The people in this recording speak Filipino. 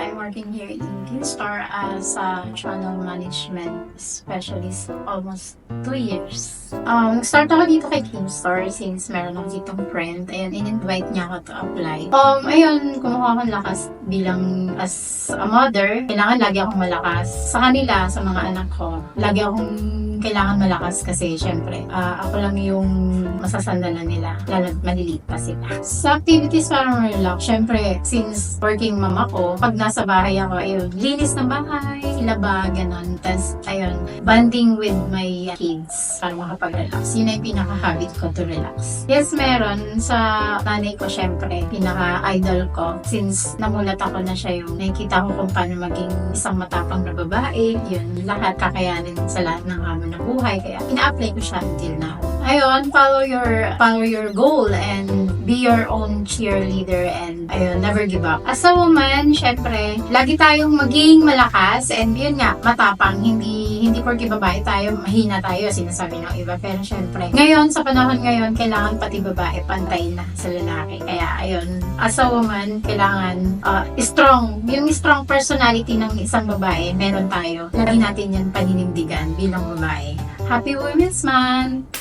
I'm working here in Kinstar as a channel management specialist almost 2 years. Start ako dito kay Kinstar since meron ako ditong friend. Ayun, in-invite niya ako to apply. Ayun, kumuha akong lakas bilang as a mother. Kailangan lagi akong malakas. Sa kanila, sa mga anak ko, lagi akong kailangan malakas kasi syempre, ako lang yung masasandalan nila, lalo't maliliit pa sila. Sa activities para relax, syempre, since working mom ako, pag nasa bahay ako, ayun, linis ng bahay, laba, ganon. Tapos, ayun, bonding with my kids para makapag-relax. Yun ay pinaka-habit ko to relax. Yes, meron. Sa nanay ko, syempre, pinaka-idol ko. Since namulat ako na siya yung nakikita ko kung paano maging isang matapang na babae, yun, lahat kakayanin sa lahat ng hamon ng buhay. Kaya, ina-apply ko siya until now. Ayun, follow your goal and be your own cheerleader and ayun, never give up. As a woman, syempre, lagi tayong maging malakas and yun nga, matapang. Hindi porke babae tayo, mahina tayo, sinasabi ng iba. Pero syempre, ngayon, sa panahon ngayon, kailangan pati babae pantay na sa lalaki. Kaya ayun, as a woman, kailangan strong. Yung strong personality ng isang babae, meron tayo. Lagi natin yan paninindigan bilang babae. Happy Women's Month!